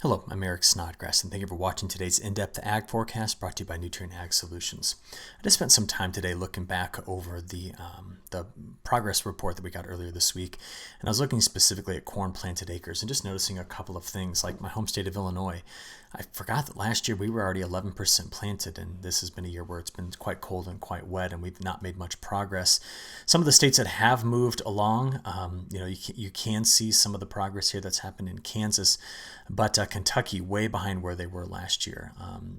Hello, I'm Eric Snodgrass, and thank you for watching today's in-depth ag forecast brought to you by Nutrien Ag Solutions. I just spent some time today looking back over the progress report that we got earlier this week, and I was looking specifically at corn planted acres and just noticing a couple of things, like my home state of Illinois. I forgot that last year we were already 11% planted, and this has been a year where it's been quite cold and quite wet, and we've not made much progress. Some of the states that have moved along, you can see some of the progress here that's happened in Kansas, but Kentucky way behind where they were last year.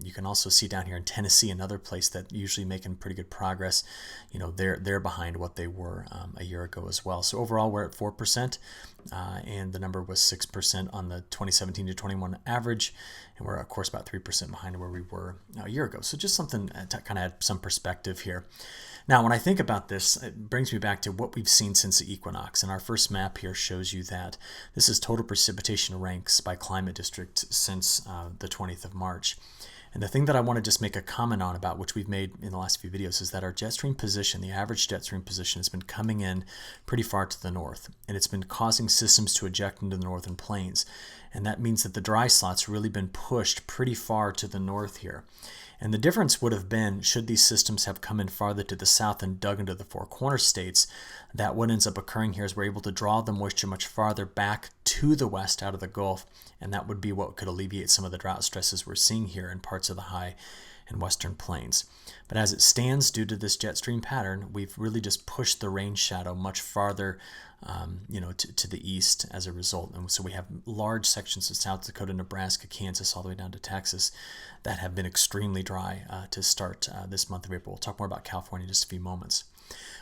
You can also see down here in Tennessee, another place that usually making pretty good progress. They're behind what they were a year ago as well. So overall, we're at 4%, and the number was 6% on the 2017 to 21 average, and we're of course about 3% behind where we were a year ago. So just something to kind of add some perspective here. Now, when I think about this, it brings me back to what we've seen since the Equinox. And our first map here shows you that this is total precipitation ranks by climate district since the 20th of March. And the thing that I want to just make a comment on about, which we've made in the last few videos, is that our jet stream position, the average jet stream position, has been coming in pretty far to the north. And it's been causing systems to eject into the northern plains. And that means that the dry slot's really been pushed pretty far to the north here. And the difference would have been, should these systems have come in farther to the south and dug into the Four Corners states, that what ends up occurring here is we're able to draw the moisture much farther back to the west out of the Gulf, and that would be what could alleviate some of the drought stresses we're seeing here in parts of the high and western plains. But as it stands, due to this jet stream pattern, we've really just pushed the rain shadow much farther to the east as a result. And so we have large sections of South Dakota, Nebraska, Kansas, all the way down to Texas that have been extremely dry to start this month of April. We'll talk more about California in just a few moments.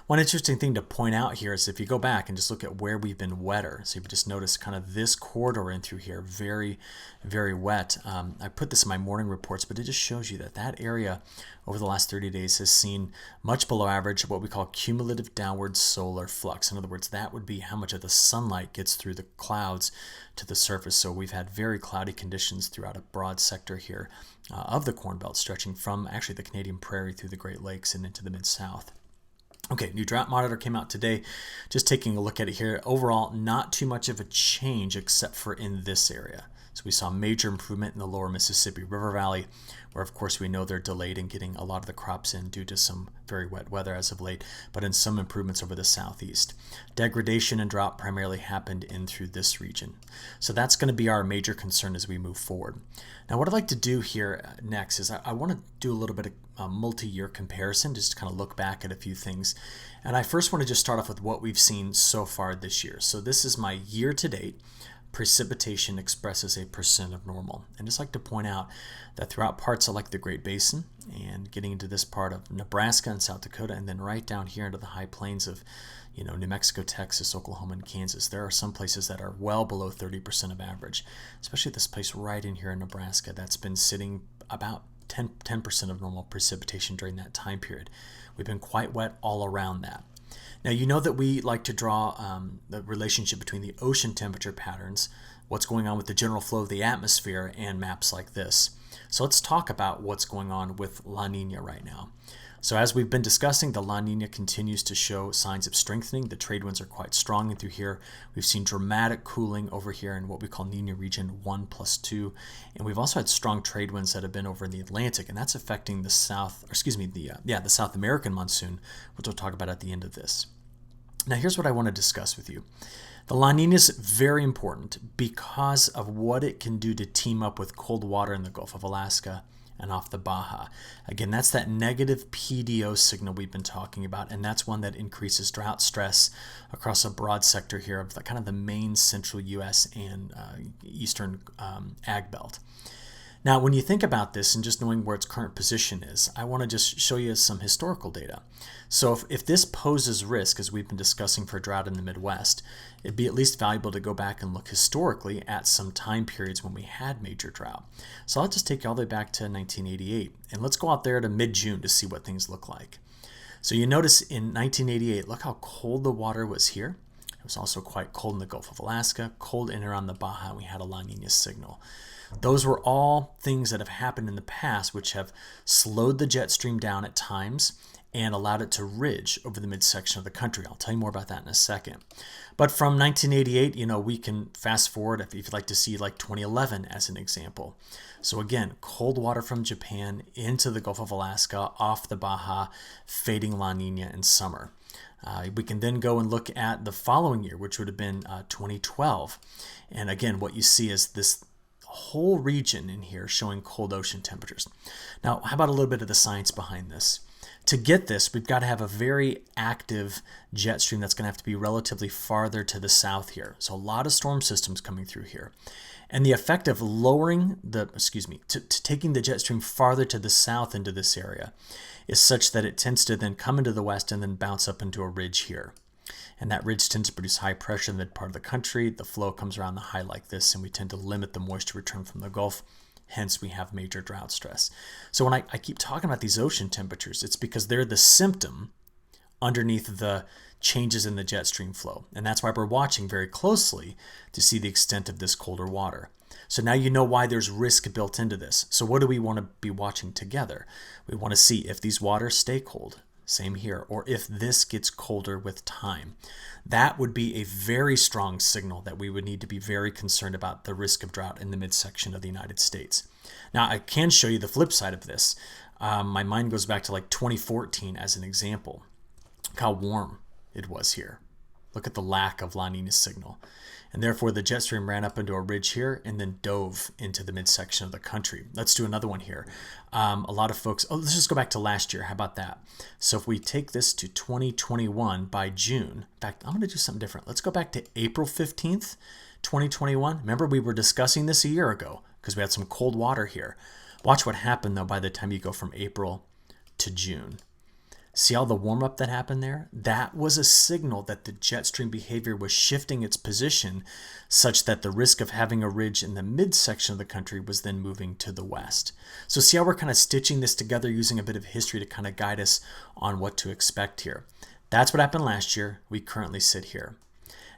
One interesting thing to point out here is if you go back and just look at where we've been wetter, so you've just noticed kind of this corridor in through here, very, very wet. I put this in my morning reports, but it just shows you that that area over the last 30 days has seen much below average what we call cumulative downward solar flux. In other words, that would be how much of the sunlight gets through the clouds to the surface. So we've had very cloudy conditions throughout a broad sector here of the Corn Belt, stretching from actually the Canadian Prairie through the Great Lakes and into the Mid-South. Okay, new Drought Monitor came out today. Just taking a look at it here. Overall, not too much of a change except for in this area. So we saw major improvement in the lower Mississippi River Valley, where of course we know they're delayed in getting a lot of the crops in due to some very wet weather as of late, but in some improvements over the southeast. Degradation and drought primarily happened in through this region. So that's going to be our major concern as we move forward. Now what I'd like to do here next is I want to do a little bit of a multi-year comparison, just to kind of look back at a few things. And I first want to just start off with what we've seen so far this year. So this is my year-to-date precipitation expressed as a percent of normal. And just like to point out that throughout parts of like the Great Basin and getting into this part of Nebraska and South Dakota, and then right down here into the high plains of New Mexico, Texas, Oklahoma, and Kansas, there are some places that are well below 30% of average, especially this place right in here in Nebraska that's been sitting about 10% of normal precipitation during that time period. We've been quite wet all around that. Now, you know that we like to draw the relationship between the ocean temperature patterns, what's going on with the general flow of the atmosphere, and maps like this. So let's talk about what's going on with La Niña right now. So as we've been discussing, the La Niña continues to show signs of strengthening. The trade winds are quite strong in through here. We've seen dramatic cooling over here in what we call Niña region 1+2. And we've also had strong trade winds that have been over in the Atlantic, and that's affecting the the South American monsoon, which we'll talk about at the end of this. Now here's what I want to discuss with you. The La Niña is very important because of what it can do to team up with cold water in the Gulf of Alaska and off the Baja. Again, that's that negative PDO signal we've been talking about, and that's one that increases drought stress across a broad sector here of kind of the main central U.S. and eastern ag belt. Now, when you think about this and just knowing where its current position is, I want to just show you some historical data. So if this poses risk, as we've been discussing for drought in the Midwest, it'd be at least valuable to go back and look historically at some time periods when we had major drought. So I'll just take you all the way back to 1988, and let's go out there to mid-June to see what things look like. So you notice in 1988, look how cold the water was here. It was also quite cold in the Gulf of Alaska, cold in and around the Baja, and we had a La Niña signal. Those were all things that have happened in the past which have slowed the jet stream down at times and allowed it to ridge over the midsection of the country. I'll tell you more about that in a second. But from 1988, we can fast forward if you'd like to see like 2011 as an example. So again, cold water from Japan into the Gulf of Alaska, off the Baja, fading La Nina in summer. We can then go and look at the following year, which would have been 2012. And again, what you see is this whole region in here showing cold ocean temperatures. Now, how about a little bit of the science behind this? To get this, we've got to have a very active jet stream that's going to have to be relatively farther to the south here. So a lot of storm systems coming through here. And the effect of lowering taking the jet stream farther to the south into this area is such that it tends to then come into the west and then bounce up into a ridge here. And that ridge tends to produce high pressure in the mid part of the country. The flow comes around the high like this, and we tend to limit the moisture return from the Gulf. Hence, we have major drought stress. So when I keep talking about these ocean temperatures, it's because they're the symptom underneath the changes in the jet stream flow. And that's why we're watching very closely to see the extent of this colder water. So now you know why there's risk built into this. So what do we want to be watching together? We want to see if these waters stay cold. Same here. Or if this gets colder with time. That would be a very strong signal that we would need to be very concerned about the risk of drought in the midsection of the United States. Now, I can show you the flip side of this. My mind goes back to like 2014 as an example. Look how warm it was here. Look at the lack of La Nina signal. And therefore, the jet stream ran up into a ridge here and then dove into the midsection of the country. Let's do another one here. A lot of folks, let's just go back to last year. How about that? So if we take this to 2021 by June, in fact, I'm going to do something different. Let's go back to April 15th, 2021. Remember, we were discussing this a year ago because we had some cold water here. Watch what happened, though, by the time you go from April to June. See all the warm-up that happened there? That was a signal that the jet stream behavior was shifting its position such that the risk of having a ridge in the midsection of the country was then moving to the west. So see how we're kind of stitching this together using a bit of history to kind of guide us on what to expect here. That's what happened last year. We currently sit here.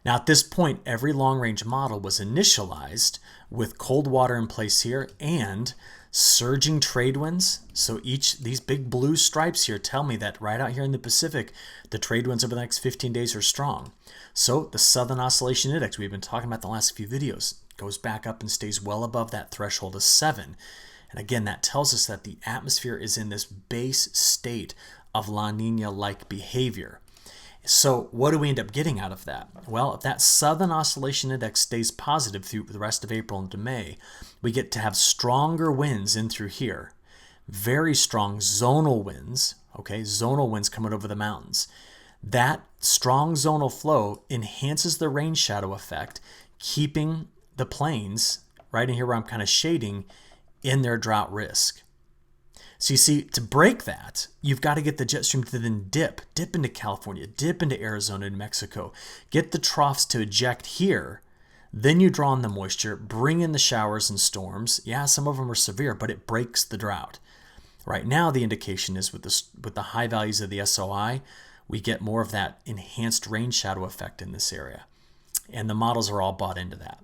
Now at this point, every long-range model was initialized with cold water in place here and surging trade winds. So these big blue stripes here tell me that right out here in the Pacific, the trade winds over the next 15 days are strong. So the Southern Oscillation Index we've been talking about the last few videos goes back up and stays well above that threshold of 7. And again, that tells us that the atmosphere is in this base state of La Nina-like behavior. So what do we end up getting out of that? Well, if that Southern Oscillation Index stays positive through the rest of April into May, we get to have stronger winds in through here. Very strong zonal winds, okay? Zonal winds coming over the mountains. That strong zonal flow enhances the rain shadow effect, keeping the plains, right in here where I'm kind of shading, in their drought risk. So you see, to break that, you've got to get the jet stream to then dip into California, dip into Arizona and Mexico, get the troughs to eject here, then you draw in the moisture, bring in the showers and storms. Yeah, some of them are severe, but it breaks the drought. Right now, the indication is with the high values of the SOI, we get more of that enhanced rain shadow effect in this area. And the models are all bought into that.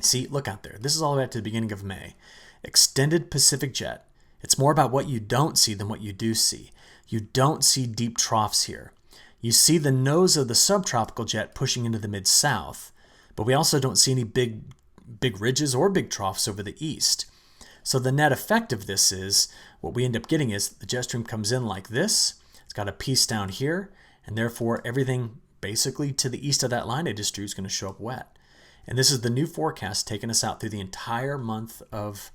See, look out there. This is all the way up to the beginning of May. Extended Pacific jet. It's more about what you don't see than what you do see. You don't see deep troughs here. You see the nose of the subtropical jet pushing into the mid-south, but we also don't see any big ridges or big troughs over the east. So the net effect of this is, what we end up getting is the jet stream comes in like this. It's got a piece down here, and therefore everything basically to the east of that line I just drew is going to show up wet. And this is the new forecast taking us out through the entire month of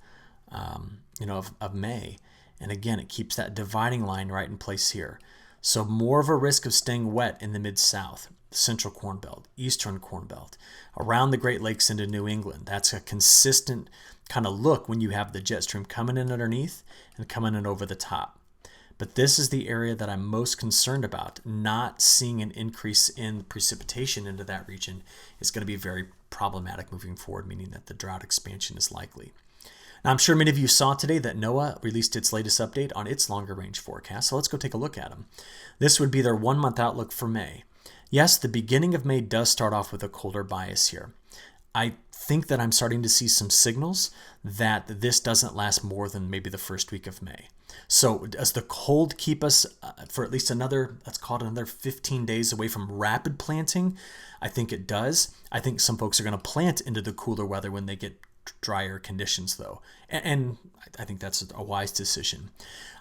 May. And again, it keeps that dividing line right in place here. So more of a risk of staying wet in the Mid-South, Central Corn Belt, Eastern Corn Belt, around the Great Lakes into New England. That's a consistent kind of look when you have the jet stream coming in underneath and coming in over the top. But this is the area that I'm most concerned about. Not seeing an increase in precipitation into that region is going to be very problematic moving forward, meaning that the drought expansion is likely. Now, I'm sure many of you saw today that NOAA released its latest update on its longer range forecast, so let's go take a look at them. This would be their 1-month outlook for May. Yes, the beginning of May does start off with a colder bias here. I think that I'm starting to see some signals that this doesn't last more than maybe the first week of May. So does the cold keep us for at least another, let's call it another 15 days away from rapid planting? I think it does. I think some folks are going to plant into the cooler weather when they get drier conditions though. And I think that's a wise decision.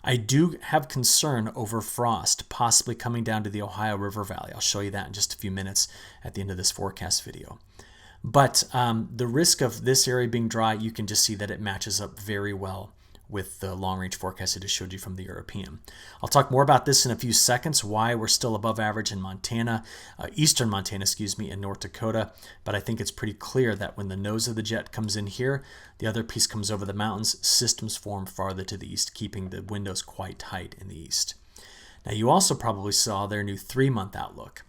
I do have concern over frost possibly coming down to the Ohio River Valley. I'll show you that in just a few minutes at the end of this forecast video. But the risk of this area being dry, you can just see that it matches up very well with the long-range forecast I just showed you from the European. I'll talk more about this in a few seconds, why we're still above average in Montana, eastern Montana, and North Dakota. But I think it's pretty clear that when the nose of the jet comes in here, the other piece comes over the mountains, systems form farther to the east, keeping the windows quite tight in the east. Now, you also probably saw their new 3-month outlook.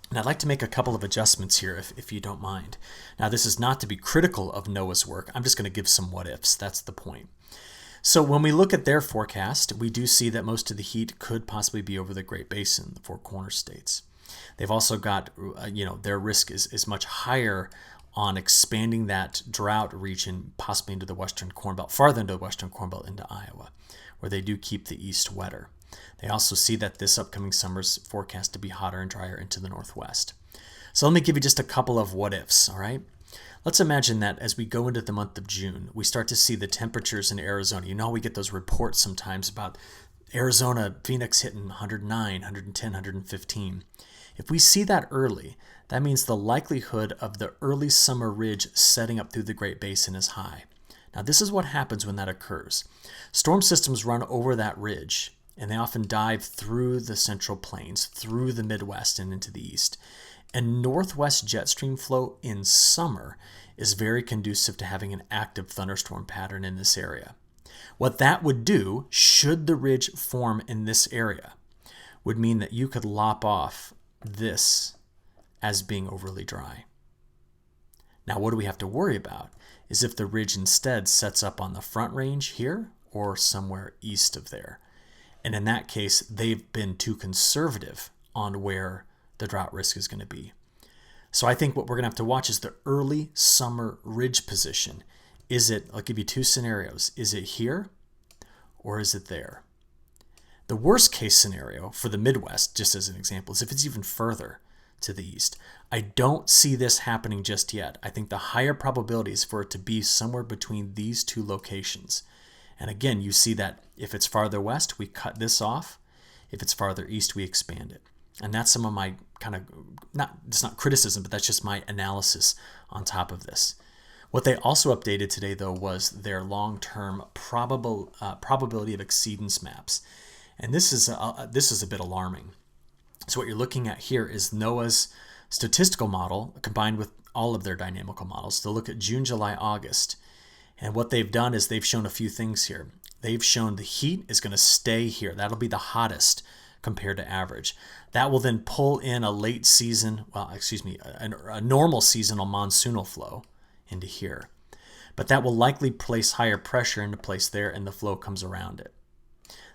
And I'd like to make a couple of adjustments here, if you don't mind. Now, this is not to be critical of NOAA's work. I'm just going to give some what-ifs. That's the point. So when we look at their forecast, we do see that most of the heat could possibly be over the Great Basin, the Four Corners states. They've also got, their risk is much higher on expanding that drought region possibly into the Western Corn Belt, farther into the Western Corn Belt into Iowa, where they do keep the east wetter. They also see that this upcoming summer's forecast to be hotter and drier into the Northwest. So let me give you just a couple of what-ifs, all right? Let's imagine that as we go into the month of June, we start to see the temperatures in Arizona. You know, we get those reports sometimes about Arizona, Phoenix hitting 109, 110, 115. If we see that early, that means the likelihood of the early summer ridge setting up through the Great Basin is high. Now, this is what happens when that occurs. Storm systems run over that ridge, and they often dive through the central plains, through the Midwest and into the east. And northwest jet stream flow in summer is very conducive to having an active thunderstorm pattern in this area. What that would do, should the ridge form in this area, would mean that you could lop off this as being overly dry. Now, what do we have to worry about is if the ridge instead sets up on the Front Range here or somewhere east of there. And in that case, they've been too conservative on where the drought risk is going to be. So I think what we're going to have to watch is the early summer ridge position. I'll give you two scenarios. Is it here or is it there? The worst case scenario for the Midwest, just as an example, is if it's even further to the east. I don't see this happening just yet. I think the higher probability is for it to be somewhere between these two locations. And again, you see that if it's farther west, we cut this off. If it's farther east, we expand it. And that's some of my it's not criticism, but that's just my analysis on top of this. What they also updated today, though, was their long-term probability of exceedance maps. And this is a bit alarming. So what you're looking at here is NOAA's statistical model combined with all of their dynamical models to look at June, July, August. And what they've done is they've shown a few things here. They've shown the heat is going to stay here. That'll be the hottest compared to average. That will then pull in a normal seasonal monsoonal flow into here. But that will likely place higher pressure into place there, and the flow comes around it.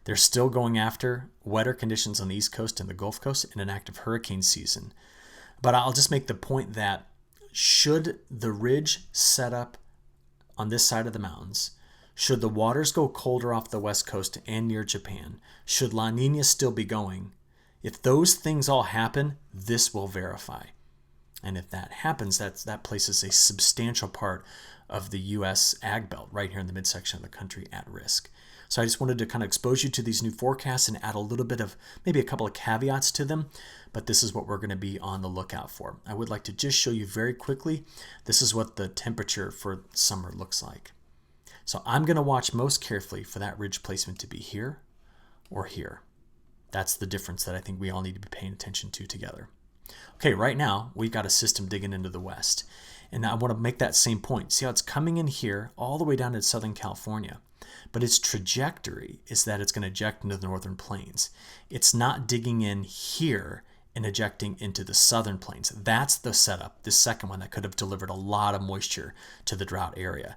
They're still going after wetter conditions on the East Coast and the Gulf Coast in an active hurricane season. But I'll just make the point that should the ridge set up on this side of the mountains, should the waters go colder off the West Coast and near Japan, should La Niña still be going, if those things all happen, this will verify. And if that happens, that places a substantial part of the U.S. ag belt right here in the midsection of the country at risk. So I just wanted to kind of expose you to these new forecasts and add a little bit of maybe a couple of caveats to them, but this is what we're going to be on the lookout for. I would like to just show you very quickly, this is what the temperature for summer looks like. So I'm going to watch most carefully for that ridge placement to be here or here. That's the difference that I think we all need to be paying attention to together. Okay, right now we've got a system digging into the west. And I want to make that same point. See how it's coming in here all the way down to Southern California. But its trajectory is that it's going to eject into the northern plains. It's not digging in here and ejecting into the southern plains. That's the setup, this second one that could have delivered a lot of moisture to the drought area.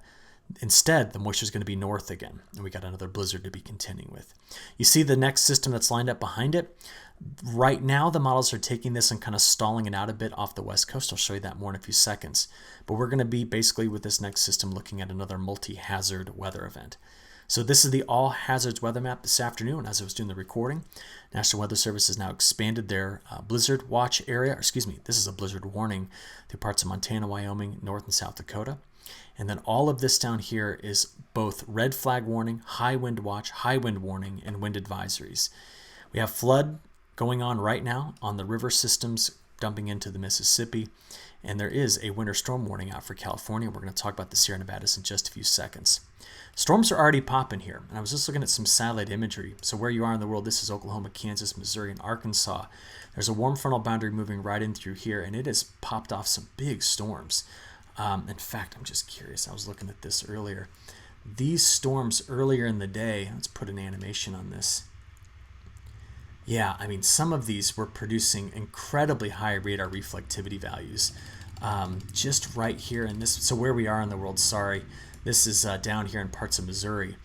Instead, the moisture is going to be north again, and we got another blizzard to be contending with. You see the next system that's lined up behind it? Right now, the models are taking this and kind of stalling it out a bit off the west coast. I'll show you that more in a few seconds. But we're going to be basically with this next system looking at another multi-hazard weather event. So this is the all hazards weather map this afternoon as I was doing the recording. National Weather Service has now expanded their blizzard watch area. Excuse me, this is a blizzard warning through parts of Montana, Wyoming, North and South Dakota. And then all of this down here is both red flag warning, high wind watch, high wind warning, and wind advisories. We have flood going on right now on the river systems dumping into the Mississippi. And there is a winter storm warning out for California. We're going to talk about the Sierra Nevadas in just a few seconds. Storms are already popping here. And I was just looking at some satellite imagery. So where you are in the world, this is Oklahoma, Kansas, Missouri, and Arkansas. There's a warm frontal boundary moving right in through here, and it has popped off some big storms. In fact, I'm just curious. I was looking at this earlier. These storms earlier in the day, let's put an animation on this. Yeah, I mean, some of these were producing incredibly high radar reflectivity values. Just right here in this, so where we are in the world, sorry, this is down here in parts of Missouri.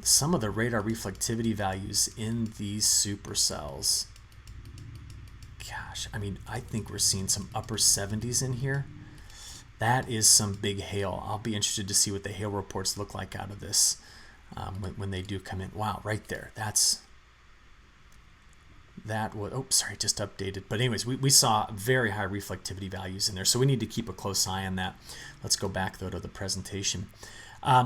Some of the radar reflectivity values in these supercells, gosh, I mean, I think we're seeing some upper 70s in here. That is some big hail. I'll be interested to see what the hail reports look like out of this when they do come in. Wow, right there. That was, oh, sorry, just updated. But anyways, we saw very high reflectivity values in there, so we need to keep a close eye on that. Let's go back, though, to the presentation.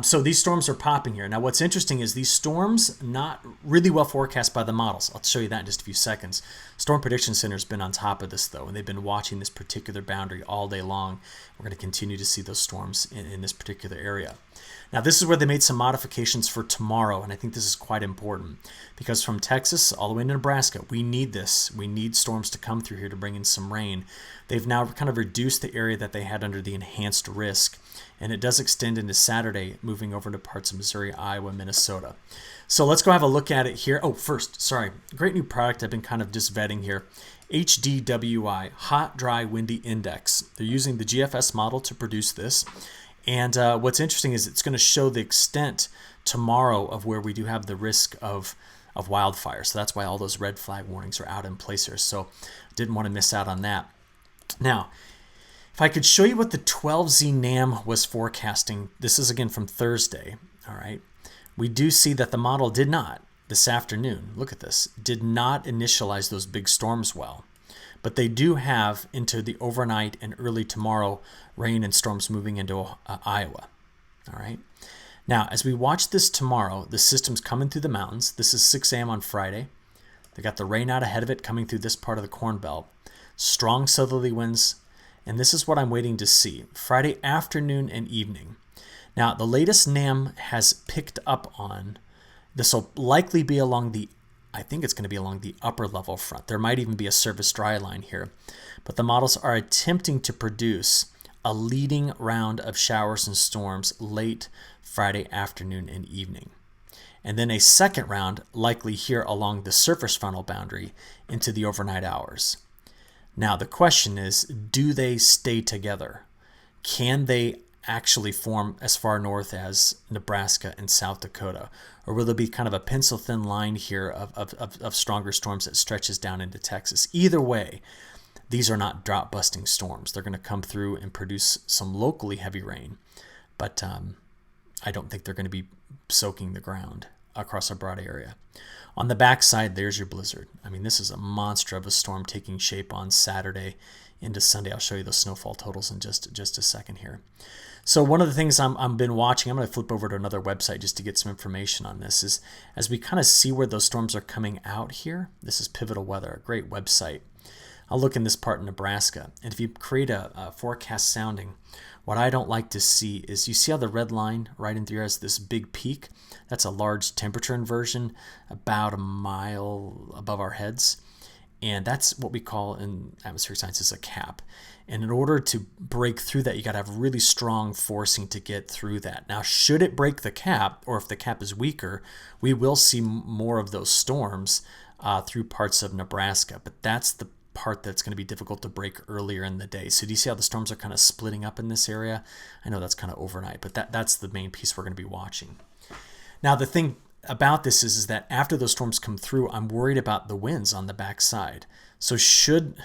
So these storms are popping here. Now, what's interesting is these storms not really well forecast by the models. I'll show you that in just a few seconds. Storm Prediction Center has been on top of this, though, and they've been watching this particular boundary all day long. We're going to continue to see those storms in this particular area. Now, this is where they made some modifications for tomorrow, and I think this is quite important because from Texas all the way to Nebraska, we need this. We need storms to come through here to bring in some rain. They've now kind of reduced the area that they had under the enhanced risk, and it does extend into Saturday, moving over to parts of Missouri, Iowa, Minnesota. So let's go have a look at it here. Oh, first, sorry, great new product I've been kind of just vetting here. HDWI, Hot, Dry, Windy Index. They're using the GFS model to produce this. And what's interesting is it's going to show the extent tomorrow of where we do have the risk of wildfire. So that's why all those red flag warnings are out in place here. So didn't want to miss out on that. Now, if I could show you what the 12Z NAM was forecasting, this is again from Thursday, all right? We do see that the model did not, this afternoon, look at this, did not initialize those big storms well. But they do have into the overnight and early tomorrow rain and storms moving into Iowa, all right? Now, as we watch this tomorrow, the system's coming through the mountains. This is 6 a.m. on Friday. They got the rain out ahead of it coming through this part of the Corn Belt. Strong southerly winds, and this is what I'm waiting to see. Friday afternoon and evening. Now, the latest NAM has picked up on, this will likely be along the, I think it's going to be along the upper level front. There might even be a surface dry line here. But the models are attempting to produce a leading round of showers and storms late Friday afternoon and evening. And then a second round likely here along the surface frontal boundary into the overnight hours. Now the question is, do they stay together? Can they actually form as far north as Nebraska and South Dakota? Or will there be kind of a pencil thin line here of stronger storms that stretches down into Texas? Either way, these are not drought busting storms. They're going to come through and produce some locally heavy rain, but I don't think they're going to be soaking the ground across a broad area. On the backside, there's your blizzard. I mean, this is a monster of a storm taking shape on Saturday into Sunday. I'll show you the snowfall totals in just a second here. So one of the things I've been watching, I'm going to flip over to another website just to get some information on this, is as we kind of see where those storms are coming out here. This is Pivotal Weather, a great website. I'll look in this part in Nebraska, and if you create a forecast sounding, what I don't like to see is, you see how the red line right in through here has this big peak? That's a large temperature inversion about a mile above our heads. And that's what we call in atmospheric sciences a cap. And in order to break through that, you got to have really strong forcing to get through that. Now, should it break the cap, or if the cap is weaker, we will see more of those storms through parts of Nebraska. But that's part that's going to be difficult to break earlier in the day. So do you see how the storms are kind of splitting up in this area? I know that's kind of overnight, but that's the main piece we're going to be watching. Now, the thing about this is that after those storms come through, I'm worried about the winds on the backside. So should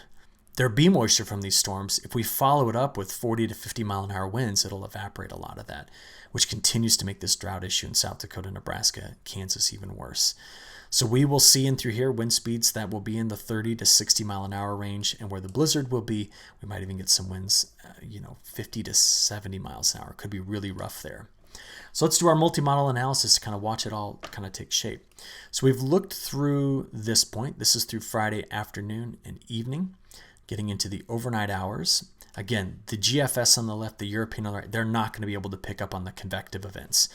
there be moisture from these storms, if we follow it up with 40 to 50 mile an hour winds, it'll evaporate a lot of that, which continues to make this drought issue in South Dakota, Nebraska, Kansas even worse. So we will see in through here wind speeds that will be in the 30 to 60 mile an hour range, and where the blizzard will be, we might even get some winds, 50 to 70 miles an hour. Could be really rough there. So let's do our multi-model analysis to kind of watch it all kind of take shape. So we've looked through this point. This is through Friday afternoon and evening, getting into the overnight hours. Again, the GFS on the left, the European on the right, they're not going to be able to pick up on the convective events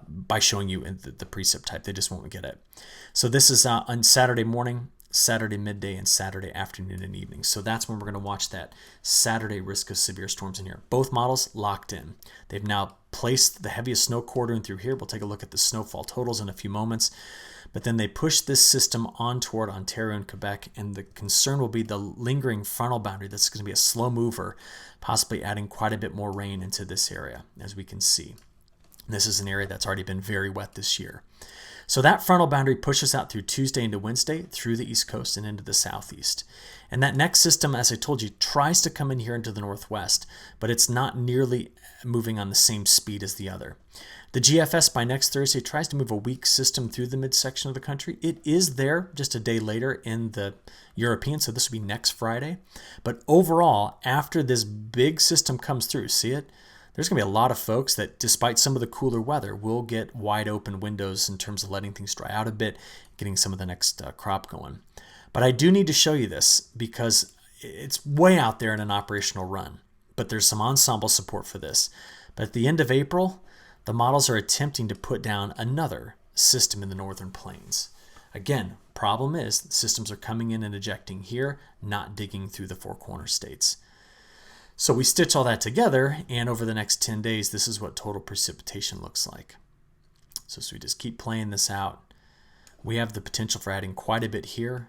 by showing you in the precip type. They just won't get it. So this is on Saturday morning, Saturday midday, and Saturday afternoon and evening. So that's when we're going to watch that Saturday risk of severe storms in here. Both models locked in. They've now placed the heaviest snow quarter in through here. We'll take a look at the snowfall totals in a few moments. But then they push this system on toward Ontario and Quebec, and the concern will be the lingering frontal boundary. That's going to be a slow mover, possibly adding quite a bit more rain into this area, as we can see. This is an area that's already been very wet this year. So that frontal boundary pushes out through Tuesday into Wednesday, through the East Coast and into the Southeast. And that next system, as I told you, tries to come in here into the Northwest, but it's not nearly moving on the same speed as the other. The GFS by next Thursday tries to move a weak system through the midsection of the country. It is there just a day later in the European, so this will be next Friday. But overall, after this big system comes through, see it? There's going to be a lot of folks that, despite some of the cooler weather, will get wide open windows in terms of letting things dry out a bit, getting some of the next crop going. But I do need to show you this because it's way out there in an operational run. But there's some ensemble support for this. But at the end of April, the models are attempting to put down another system in the northern plains. Again, problem is systems are coming in and ejecting here, not digging through the Four Corner states. So we stitch all that together, and over the next 10 days, this is what total precipitation looks like. So we just keep playing this out. We have the potential for adding quite a bit here,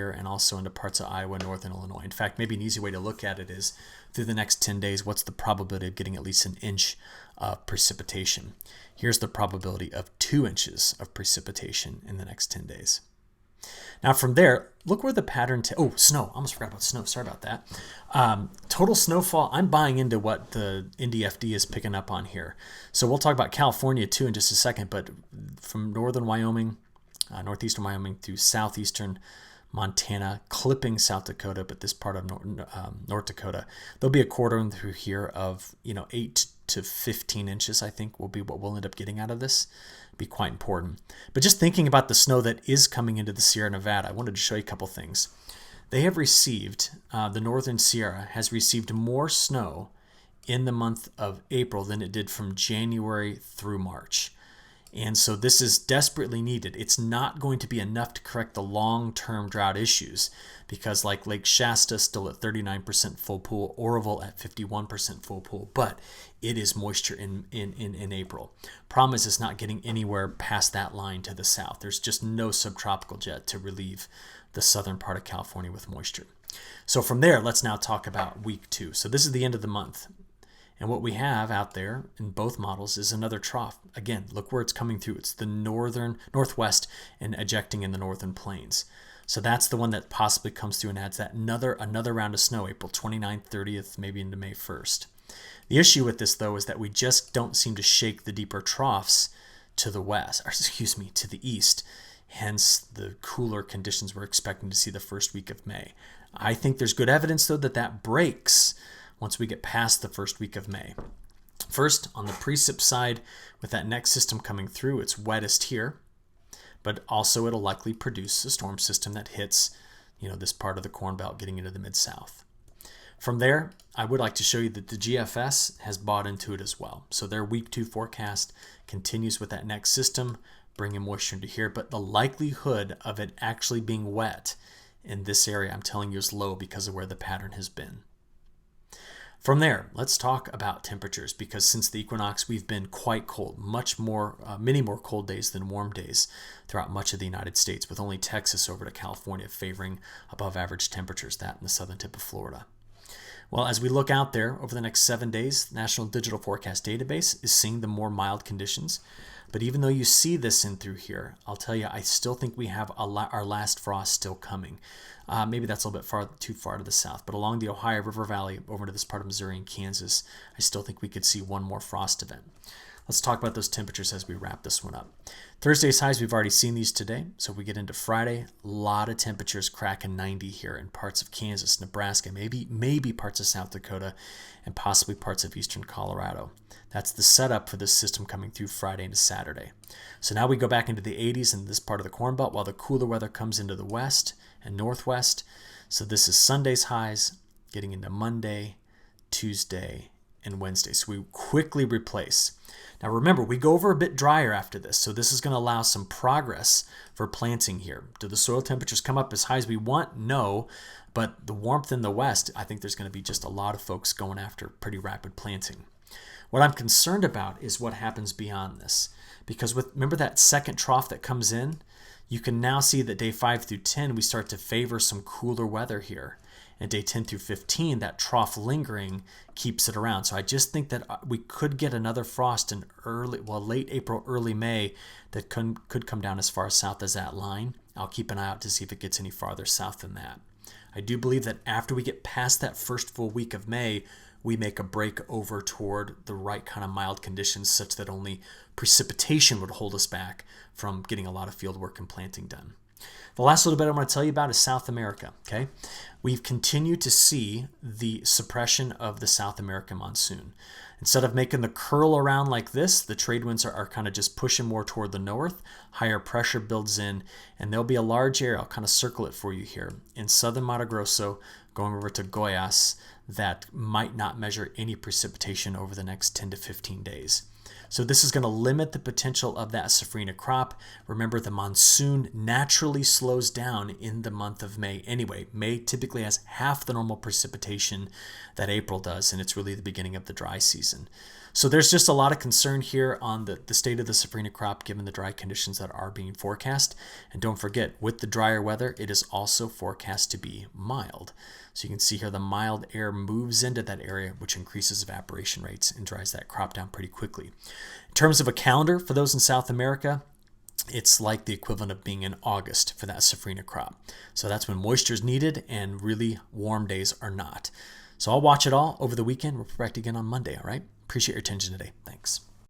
and also into parts of Iowa, northern Illinois. In fact, maybe an easy way to look at it is through the next 10 days, what's the probability of getting at least an inch of precipitation? Here's the probability of 2 inches of precipitation in the next 10 days. Now from there, look where the pattern, snow, I almost forgot about snow, sorry about that. Total snowfall, I'm buying into what the NDFD is picking up on here. So we'll talk about California too in just a second, but from northern Wyoming, northeastern Wyoming through southeastern Montana, clipping South Dakota, but this part of North Dakota, there'll be a quarter through here of 8 to 15 inches, I think, will be what we'll end up getting out of this. Be quite important. But just thinking about the snow that is coming into the Sierra Nevada, I wanted to show you a couple things. They have received, the Northern Sierra has received more snow in the month of April than it did from January through March. And so this is desperately needed. It's not going to be enough to correct the long-term drought issues because like Lake Shasta still at 39% full pool, Oroville at 51% full pool, but it is moisture in April. Problem is it's not getting anywhere past that line to the south. There's just no subtropical jet to relieve the southern part of California with moisture. So from there, let's now talk about week 2. So this is the end of the month. And what we have out there in both models is another trough. Again, look where it's coming through. It's the northwest and ejecting in the northern plains. So that's the one that possibly comes through and adds that another round of snow, April 29th, 30th, maybe into May 1st. The issue with this, though, is that we just don't seem to shake the deeper troughs to the to the east. Hence the cooler conditions we're expecting to see the first week of May. I think there's good evidence, though, that breaks once we get past the first week of May. First, on the precip side, with that next system coming through, it's wettest here, but also it'll likely produce a storm system that hits, this part of the Corn Belt getting into the Mid-South. From there, I would like to show you that the GFS has bought into it as well. So their week 2 forecast continues with that next system, bringing moisture into here, but the likelihood of it actually being wet in this area, I'm telling you, is low because of where the pattern has been. From there, let's talk about temperatures, because since the equinox, we've been quite cold, many more cold days than warm days throughout much of the United States, with only Texas over to California favoring above average temperatures, that in the southern tip of Florida. Well, as we look out there over the next 7 days, National Digital Forecast Database is seeing the more mild conditions. But even though you see this in through here, I'll tell you, I still think we have our last frost still coming. Maybe that's a little bit too far to the south, but along the Ohio River Valley over to this part of Missouri and Kansas, I still think we could see one more frost event. Let's talk about those temperatures as we wrap this one up. Thursday's highs, we've already seen these today. So if we get into Friday, a lot of temperatures cracking 90 here in parts of Kansas, Nebraska, maybe parts of South Dakota, and possibly parts of eastern Colorado. That's the setup for this system coming through Friday into Saturday. So now we go back into the 80s in this part of the Corn Belt while the cooler weather comes into the west and northwest. So this is Sunday's highs, getting into Monday, Tuesday, and Wednesday. So we quickly replace. Now remember, we go over a bit drier after this, so this is going to allow some progress for planting here. Do the soil temperatures come up as high as we want? No, but the warmth in the west, I think there's going to be just a lot of folks going after pretty rapid planting. What I'm concerned about is what happens beyond this, because remember that second trough that comes in? You can now see that day 5 through 10, we start to favor some cooler weather here. And day 10 through 15, that trough lingering keeps it around. So I just think that we could get another frost in late April, early May that could come down as far south as that line. I'll keep an eye out to see if it gets any farther south than that. I do believe that after we get past that first full week of May, we make a break over toward the right kind of mild conditions such that only precipitation would hold us back from getting a lot of field work and planting done. The last little bit I want to tell you about is South America. Okay, we've continued to see the suppression of the South American monsoon. Instead of making the curl around like this, the trade winds are kind of just pushing more toward the north. Higher pressure builds in, and there'll be a large area, I'll kind of circle it for you here, in southern Mato Grosso, going over to Goiás, that might not measure any precipitation over the next 10 to 15 days. So this is going to limit the potential of that Safrinha crop. Remember, the monsoon naturally slows down in the month of May anyway. May typically has half the normal precipitation that April does, and it's really the beginning of the dry season. So there's just a lot of concern here on the state of the Safrinha crop given the dry conditions that are being forecast. And don't forget, with the drier weather, it is also forecast to be mild. So you can see here the mild air moves into that area, which increases evaporation rates and dries that crop down pretty quickly. In terms of a calendar for those in South America, it's like the equivalent of being in August for that Safrinha crop. So that's when moisture is needed and really warm days are not. So I'll watch it all over the weekend. We'll be back again on Monday, all right? Appreciate your attention today. Thanks.